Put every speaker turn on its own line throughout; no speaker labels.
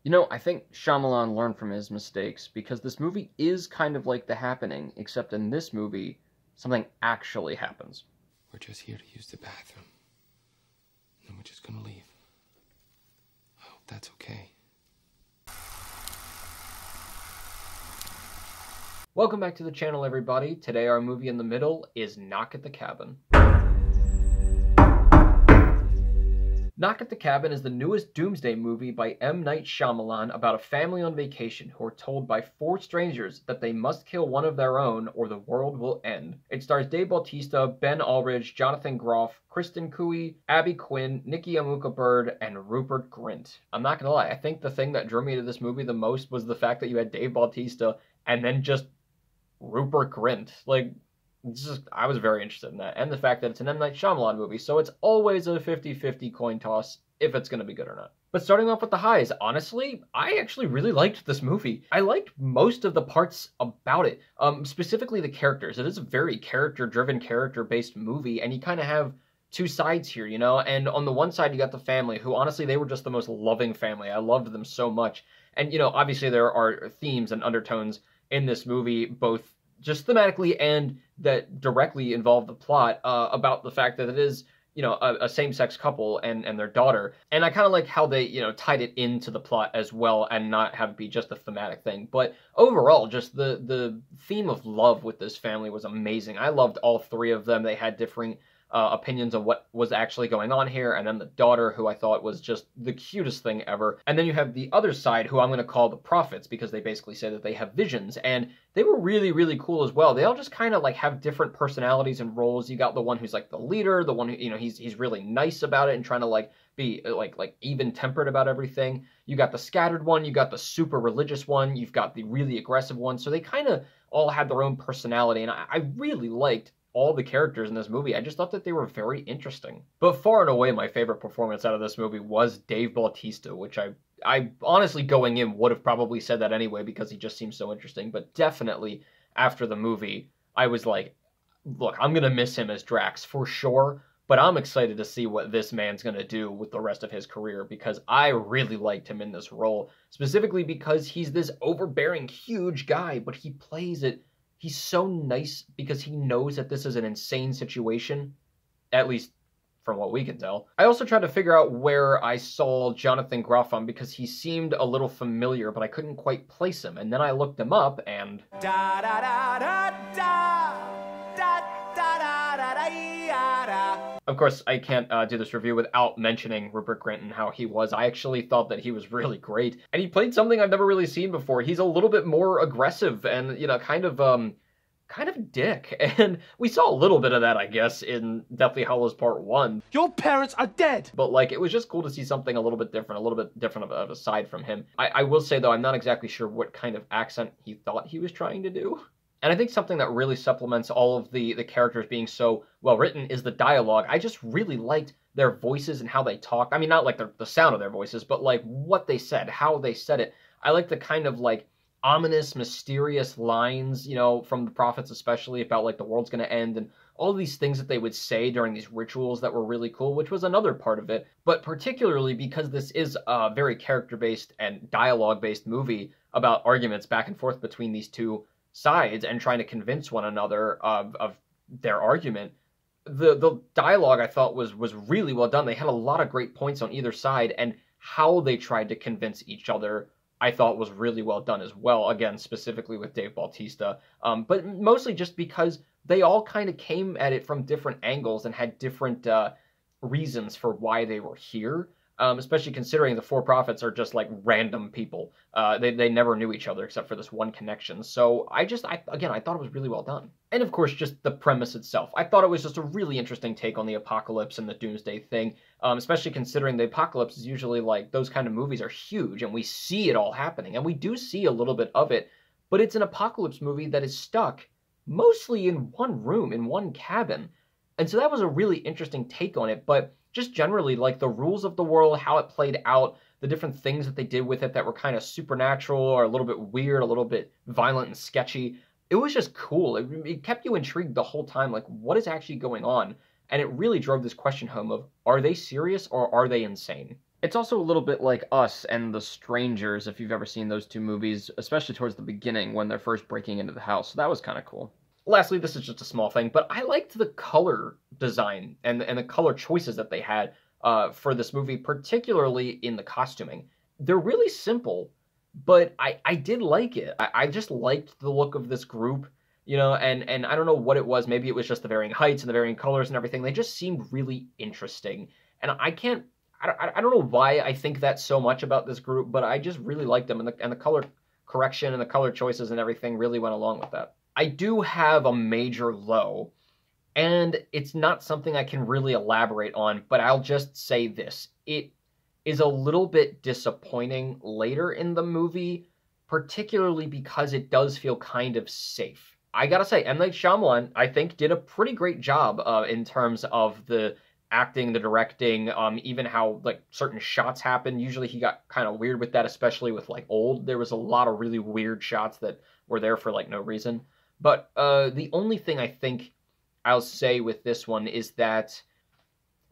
You know, I think Shyamalan learned from his mistakes, because this movie is kind of like The Happening, except in this movie, something actually happens.
We're just here to use the bathroom. And then we're just gonna leave. I hope that's okay.
Welcome back to the channel, everybody. Today our movie in the middle is Knock at the Cabin. Knock at the Cabin is the newest doomsday movie by M. Night Shyamalan about a family on vacation who are told by four strangers that they must kill one of their own or the world will end. It stars Dave Bautista, Ben Aldridge, Jonathan Groff, Kristen, Abby Quinn, Nikki Amuka-Bird, and Rupert Grint. I'm not gonna lie, I think the thing that drew me to this movie the most was the fact that you had Dave Bautista and then just Rupert Grint. Like, I was very interested in that. And the fact that it's an M. Night Shyamalan movie, so it's always a 50-50 coin toss if it's going to be good or not. But starting off with the highs, honestly, I actually really liked this movie. I liked most of the parts about it, specifically the characters. It is a very character-driven, character-based movie, and you kind of have two sides here, you know? And on the one side, you got the family, who honestly, they were just the most loving family. I loved them so much. And, you know, obviously there are themes and undertones in this movie, both just thematically and that directly involve the plot, about the fact that it is, you know, a same-sex couple and their daughter. And I kind of like how they, you know, tied it into the plot as well and not have it be just a thematic thing. But overall, just the theme of love with this family was amazing. I loved all three of them. They had differing opinions of what was actually going on here, and then the daughter, who I thought was just the cutest thing ever. And then you have the other side, who I'm going to call the prophets, because they basically say that they have visions, and they were really, really cool as well. They all just kind of like have different personalities and roles. You got the one who's like the leader, the one who, you know, he's really nice about it and trying to like be like even-tempered about everything. You got the scattered one, you got the super religious one, you've got the really aggressive one. So they kind of all had their own personality, and I really liked all the characters in this movie. I just thought that they were very interesting. But far and away, my favorite performance out of this movie was Dave Bautista, which I honestly, going in, would have probably said that anyway because he just seems so interesting. But definitely after the movie, I was like, look, I'm going to miss him as Drax for sure, but I'm excited to see what this man's going to do with the rest of his career, because I really liked him in this role, specifically because he's this overbearing, huge guy, but he plays it. He's so nice because he knows that this is an insane situation, at least from what we can tell. I also tried to figure out where I saw Jonathan Groff on, because he seemed a little familiar, but I couldn't quite place him. And then I looked him up, and
Da da da da da da da da da da.
Of course, I can't do this review without mentioning Rupert Grint and how he was. I actually thought that he was really great, and he played something I've never really seen before. He's a little bit more aggressive and, you know, kind of dick, and we saw a little bit of that, I guess, in Deathly Hallows Part 1.
Your parents are dead!
But, like, it was just cool to see something a little bit different of a side from him. I will say, though, I'm not exactly sure what kind of accent he thought he was trying to do. And I think something that really supplements all of the characters being so well written is the dialogue. I just really liked their voices and how they talked. I mean, not like the sound of their voices, but like what they said, how they said it. I like the kind of like ominous, mysterious lines, you know, from the prophets especially, about like the world's going to end, and all these things that they would say during these rituals that were really cool, which was another part of it. But particularly because this is a very character-based and dialogue-based movie about arguments back and forth between these two sides and trying to convince one another of their argument. The dialogue, I thought, was really well done. They had a lot of great points on either side, and how they tried to convince each other, I thought, was really well done as well. Again, specifically with Dave Bautista, but mostly just because they all kind of came at it from different angles and had different reasons for why they were here. Especially considering the four prophets are just like random people. They never knew each other except for this one connection. So I thought it was really well done. And of course, just the premise itself. I thought it was just a really interesting take on the apocalypse and the doomsday thing, especially considering the apocalypse is usually like, those kind of movies are huge and we see it all happening. And we do see a little bit of it, but it's an apocalypse movie that is stuck mostly in one room, in one cabin. And so that was a really interesting take on it, but just generally, like, the rules of the world, how it played out, the different things that they did with it that were kind of supernatural or a little bit weird, a little bit violent and sketchy. It was just cool. It kept you intrigued the whole time, like, what is actually going on? And it really drove this question home of, are they serious or are they insane? It's also a little bit like Us and The Strangers, if you've ever seen those two movies, especially towards the beginning when they're first breaking into the house. So that was kind of cool. Lastly, this is just a small thing, but I liked the color design and the color choices that they had for this movie, particularly in the costuming. They're really simple, but I did like it. I just liked the look of this group, you know, and I don't know what it was. Maybe it was just the varying heights and the varying colors and everything. They just seemed really interesting. And I don't know why I think that so much about this group, but I just really liked them, and the color correction and the color choices and everything really went along with that. I do have a major low, and it's not something I can really elaborate on, but I'll just say this. It is a little bit disappointing later in the movie, particularly because it does feel kind of safe. I gotta say, M. Night Shyamalan, I think, did a pretty great job in terms of the acting, the directing, even how like certain shots happen. Usually he got kind of weird with that, especially with like Old. There was a lot of really weird shots that were there for like no reason. But the only thing I think I'll say with this one is that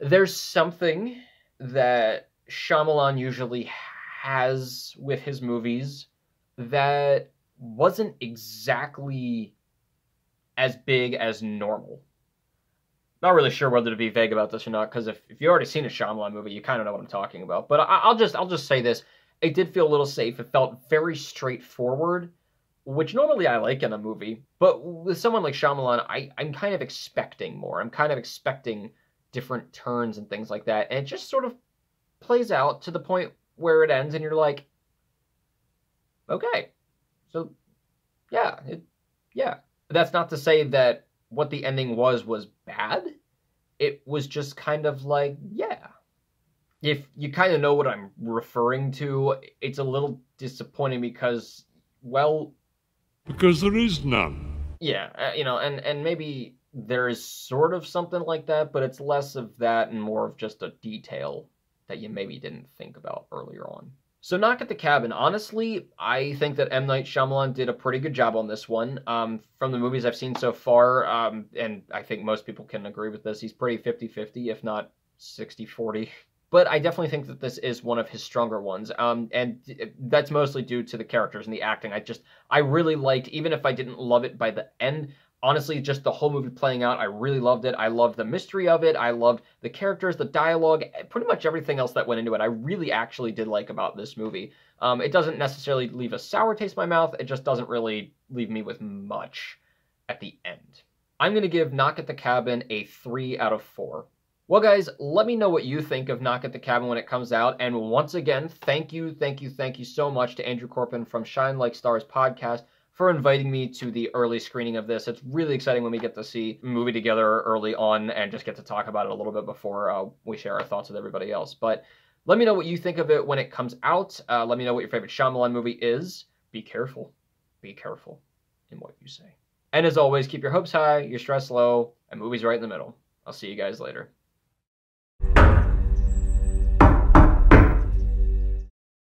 there's something that Shyamalan usually has with his movies that wasn't exactly as big as normal. Not really sure whether to be vague about this or not, because if you've already seen a Shyamalan movie, you kind of know what I'm talking about. But I'll just say this. It did feel a little safe. It felt very straightforward, which normally I like in a movie. But with someone like Shyamalan, I'm kind of expecting more. I'm kind of expecting different turns and things like that. And it just sort of plays out to the point where it ends, and you're like, okay. So, yeah. Yeah. That's not to say that what the ending was bad. It was just kind of like, yeah. If you kind of know what I'm referring to, it's a little disappointing because, well...
Because there is none.
Yeah, you know, and maybe there is sort of something like that, but it's less of that and more of just a detail that you maybe didn't think about earlier on. So Knock at the Cabin, honestly, I think that M. Night Shyamalan did a pretty good job on this one. From the movies I've seen so far, and I think most people can agree with this, he's pretty 50-50, if not 60-40. But I definitely think that this is one of his stronger ones, and that's mostly due to the characters and the acting. I really liked, even if I didn't love it by the end, honestly, just the whole movie playing out, I really loved it. I loved the mystery of it. I loved the characters, the dialogue, pretty much everything else that went into it. I really actually did like about this movie. It doesn't necessarily leave a sour taste in my mouth. It just doesn't really leave me with much at the end. I'm going to give Knock at the Cabin a 3 out of 4. Well, guys, let me know what you think of Knock at the Cabin when it comes out. And once again, thank you so much to Andrew Corpin from Shine Like Stars podcast for inviting me to the early screening of this. It's really exciting when we get to see a movie together early on and just get to talk about it a little bit before we share our thoughts with everybody else. But let me know what you think of it when it comes out. Let me know what your favorite Shyamalan movie is. Be careful. Be careful in what you say. And as always, keep your hopes high, your stress low, and movies right in the middle. I'll see you guys later.